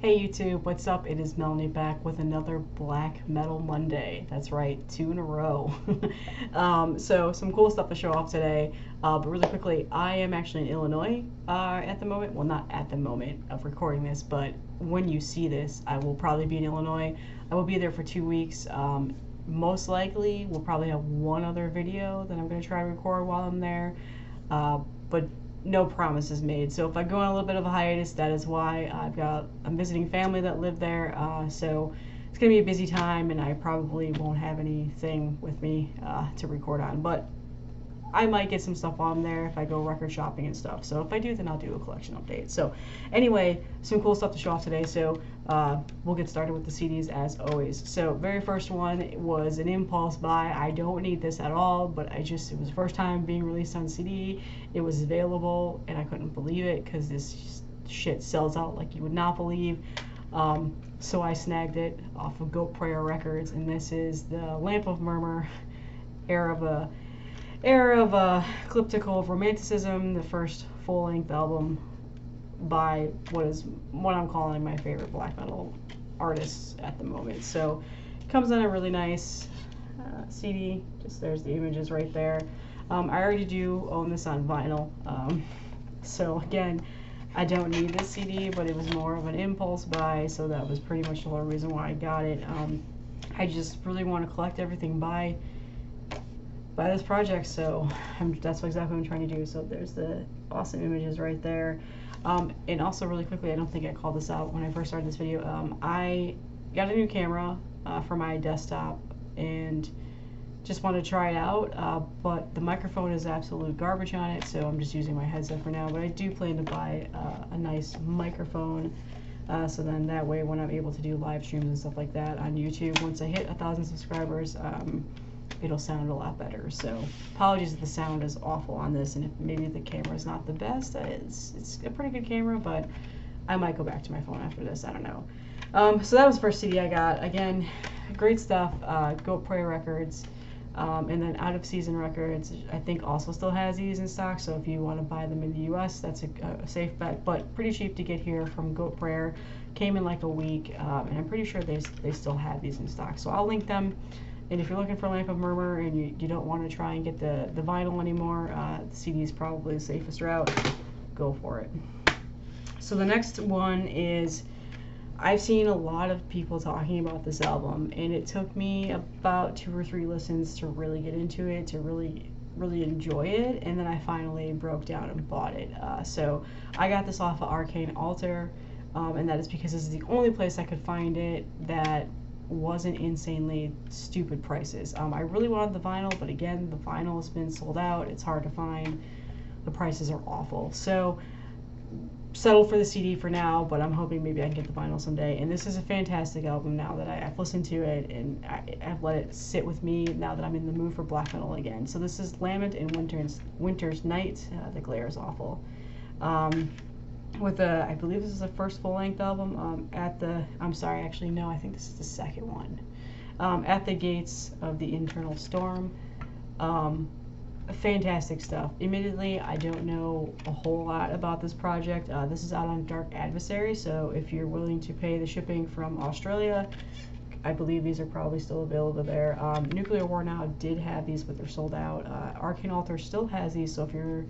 Hey YouTube, what's up? It is Melanie back with another Black Metal Monday. That's right, 2 in a row. So some cool stuff to show off today. But really quickly, I am actually in Illinois at the moment. Well, not at the moment of recording this, but when you see this, I will probably be in Illinois. I will be there for 2 weeks. Most likely, we'll probably have one other video that I'm going to try to record while I'm there. But no promises made. So if I go on a little bit of a hiatus, that is why. I'm visiting family that live there, so it's gonna be a busy time, and I probably won't have anything with me to record on. But I might get some stuff on there if I go record shopping and stuff. So if I do, then I'll do a collection update. So anyway, some cool stuff to show off today. So we'll get started with the CDs as always. So very first one was an impulse buy. I don't need this at all, but it was the first time being released on CD. It was available, and I couldn't believe it because this shit sells out like you would not believe. So I snagged it off of Goat Prayer Records, and this is the Lamp of Murmuur, era of ecliptical romanticism, the first full-length album by what I'm calling my favorite black metal artists at the moment. So it comes on a really nice CD. Just there's the images right there. I already do own this on vinyl. So again, I don't need this CD, but it was more of an impulse buy, so that was pretty much the whole reason why I got it. I just really want to collect everything by this project, so that's exactly what I'm trying to do. So there's the awesome images right there. And also really quickly, I don't think I called this out when I first started this video, I got a new camera for my desktop and just wanted to try it out, but the microphone is absolute garbage on it, so I'm just using my headset for now. But I do plan to buy a nice microphone, so then that way when I'm able to do live streams and stuff like that on YouTube, once I hit 1,000 subscribers, it'll sound a lot better. So apologies if the sound is awful on this, and if maybe the camera is not the best. It's a pretty good camera, but I might go back to my phone after this. I don't know. So that was the first CD I got. Again, great stuff. Goat Prayer Records. And then Out of Season Records, I think, also still has these in stock, so if you want to buy them in the US, that's a safe bet, but pretty cheap to get here from Goat Prayer. Came in like a week, and I'm pretty sure they still have these in stock, so I'll link them. And if you're looking for Lamp of Murmuur and you don't want to try and get the vinyl anymore, the CD is probably the safest route. Go for it. So the next one is, I've seen a lot of people talking about this album, and it took me about 2 or 3 listens to really get into it, to really enjoy it, and then I finally broke down and bought it. So I got this off of Arcane Altar, and that is because this is the only place I could find it that wasn't insanely stupid prices. I really wanted the vinyl, but again, the vinyl has been sold out. It's hard to find. The prices are awful. So settled for the CD for now, but I'm hoping maybe I can get the vinyl someday. And this is a fantastic album now that I've listened to it, and I've let it sit with me now that I'm in the mood for black metal again. So this is Lament and Winter's Night. The glare is awful. I believe this is the first full-length album, I'm sorry, actually, no, I think this is the second one. At the Gates of the Internal Storm. Fantastic stuff. Admittedly, I don't know a whole lot about this project. This is out on Dark Adversary, so if you're willing to pay the shipping from Australia, I believe these are probably still available there. Nuclear War Now did have these, but they're sold out. Arcane Altar still has these, so if you're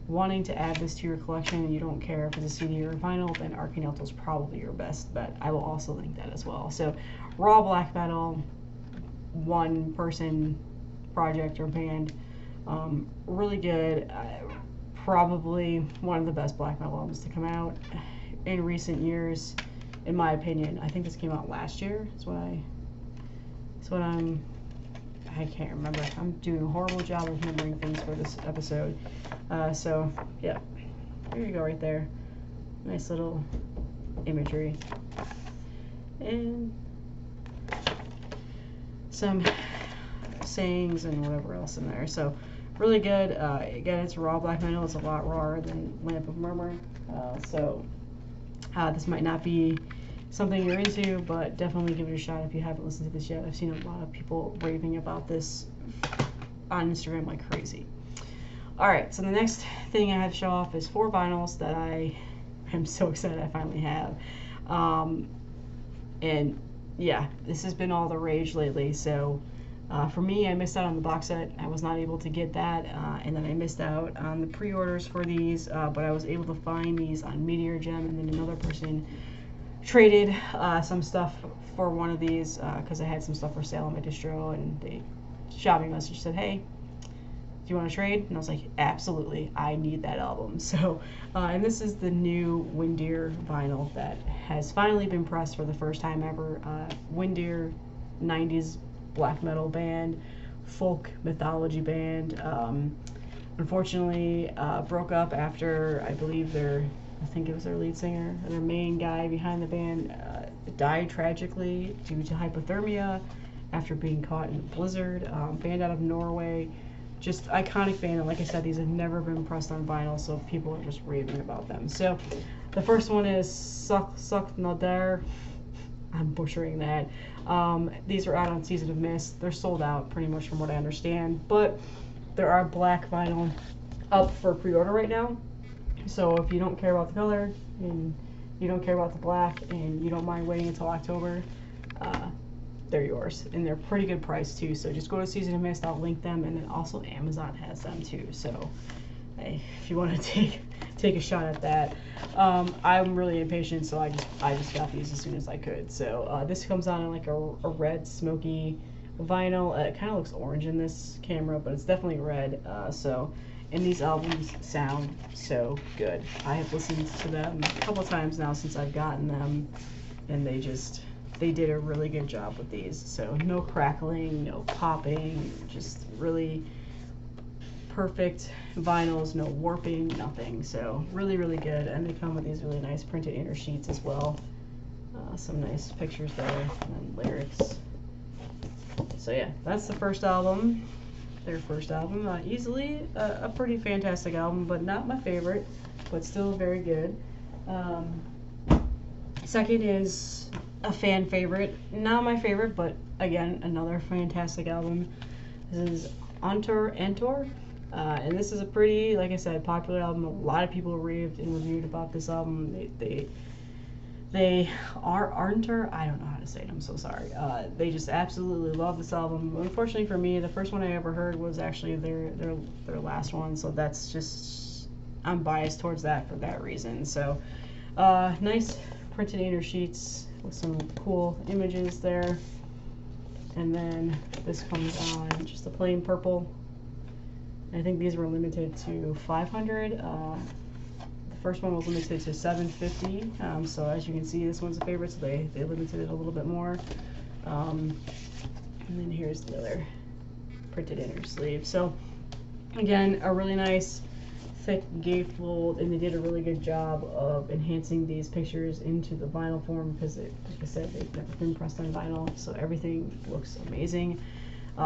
wanting to add this to your collection and you don't care if it's a CD or a vinyl, then Arcane Altar is probably your best bet. I will also link that as well. So raw black metal, one person project or band, really good. Probably one of the best black metal albums to come out in recent years, in my opinion. I think this came out last year. I can't remember. I'm doing a horrible job of remembering things for this episode. So, yeah. There you go right there. Nice little imagery. And some sayings and whatever else in there. So, really good. Again, it's raw black metal. It's a lot rawer than Lamp of Murmuur. This might not be something you're into, but definitely give it a shot if you haven't listened to this yet. I've seen a lot of people raving about this on Instagram like crazy. Alright, so the next thing I have to show off is 4 vinyls that I am so excited I finally have. And yeah, this has been all the rage lately. So for me, I missed out on the box set. I was not able to get that, and then I missed out on the pre-orders for these, but I was able to find these on Meteor Gem, and then another person traded some stuff for one of these because I had some stuff for sale on my distro, and they shot me a message, said, hey, do you want to trade? And I was like, absolutely, I need that album. So, and this is the new Windir vinyl that has finally been pressed for the first time ever. Windir, 90s black metal band, folk mythology band. Unfortunately, broke up after, I believe I think it was their lead singer, their main guy behind the band, died tragically due to hypothermia after being caught in a blizzard. Band out of Norway. Just iconic band, and like I said, these have never been pressed on vinyl, so people are just raving about them. So the first one is Suck Noder. I'm butchering that. These are out on Season of Mist. They're sold out pretty much from what I understand, but there are black vinyl up for pre-order right now. So if you don't care about the color and you don't care about the black and you don't mind waiting until October, they're yours, and they're pretty good price too. So just go to Season of Mist, I'll link them, and then also Amazon has them too. So if you want to take a shot at that, I'm really impatient, so I just got these as soon as I could. So this comes on in like a red smoky vinyl. It kind of looks orange in this camera, but it's definitely red. And these albums sound so good. I have listened to them a couple times now since I've gotten them, and they did a really good job with these. So no crackling, no popping, just really perfect vinyls, no warping, nothing. So really, really good. And they come with these really nice printed inner sheets as well. Some nice pictures there, and then lyrics. So yeah, that's the first album. Their first album. Easily a pretty fantastic album, but not my favorite, but still very good. Second is a fan favorite, not my favorite, but again, another fantastic album. This is Untitled, and this is a pretty, like I said, popular album. A lot of people raved and reviewed about this album. They aren't, I don't know how to say it, I'm so sorry. They just absolutely love this album. Unfortunately for me, the first one I ever heard was actually their last one, so that's just, I'm biased towards that for that reason. So nice printed inner sheets with some cool images there. And then this comes on just a plain purple. I think these were limited to 500. The first one was limited to 750. So as you can see, this one's a favorite, so they limited it a little bit more. And then here's the other printed inner sleeve. So again, a really nice thick gatefold, and they did a really good job of enhancing these pictures into the vinyl form because, like I said, they've never been pressed on vinyl, so everything looks amazing.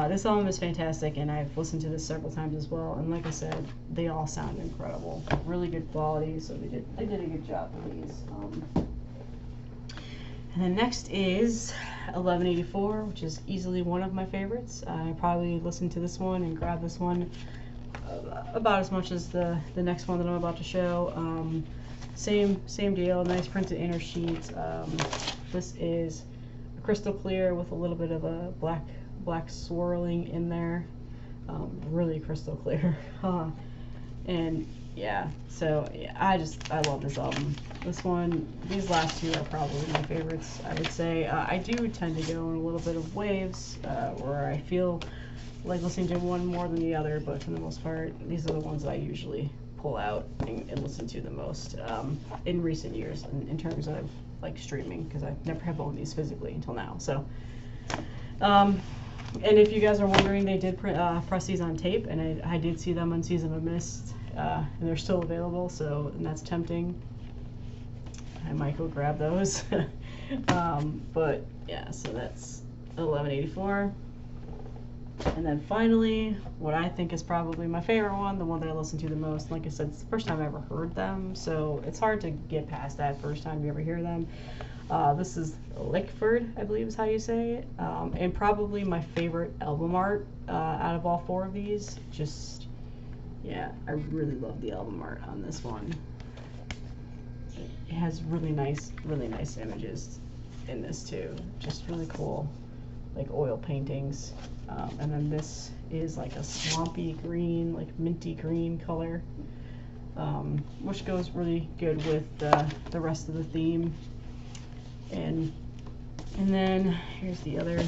This album is fantastic, and I've listened to this several times as well, and like I said, they all sound incredible. Really good quality, so they did a good job with these. And then next is 1184, which is easily one of my favorites. I probably listened to this one and grabbed this one about as much as the next one that I'm about to show. Same deal, nice printed inner sheet. This is crystal clear with a little bit of a black swirling in there. Really crystal clear. And yeah, so yeah, I love this album. These last two are probably my favorites, I would say. I do tend to go in a little bit of waves where I feel like listening to one more than the other, but for the most part, these are the ones that I usually pull out and listen to the most in recent years in terms of like streaming, because I never have owned these physically until now. So, and if you guys are wondering, they did press these on tape, and I did see them on Season of Mist, and they're still available, so, and that's tempting. I might go grab those. But yeah, so that's 1184. And then finally, what I think is probably my favorite one, the one that I listen to the most. Like I said, it's the first time I ever heard them, so it's hard to get past that first time you ever hear them. This is Lickford, I believe is how you say it, and probably my favorite album art out of all four of these. Just, yeah, I really love the album art on this one. it has really nice images in this too. Just really cool, like oil paintings. And then this is like a swampy green, like minty green color, which goes really good with the rest of the theme. And then here's the other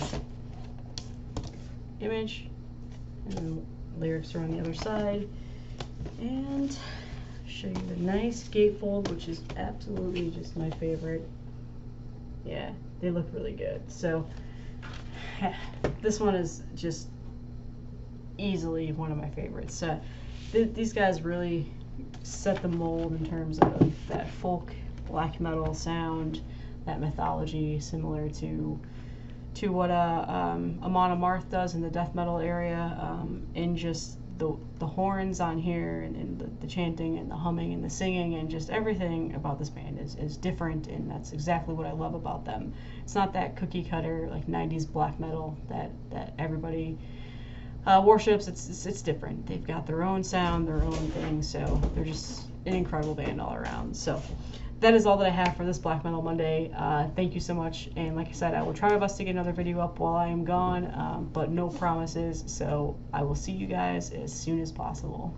image, and then lyrics are on the other side. And show you the nice gatefold, which is absolutely just my favorite. Yeah, they look really good. So this one is just easily one of my favorites. So these guys really set the mold in terms of that folk black metal sound, that mythology, similar to what Amon Amarth does in the death metal area, and just the horns on here, and the chanting and the humming and the singing, and just everything about this band is different, and that's exactly what I love about them. It's not that cookie cutter like 90s black metal that everybody worships. It's different. They've got their own sound, their own thing, so they're just an incredible band all around. So that is all that I have for this Black Metal Monday. Thank you so much, and like I said, I will try my best to get another video up while I am gone, but no promises, so I will see you guys as soon as possible.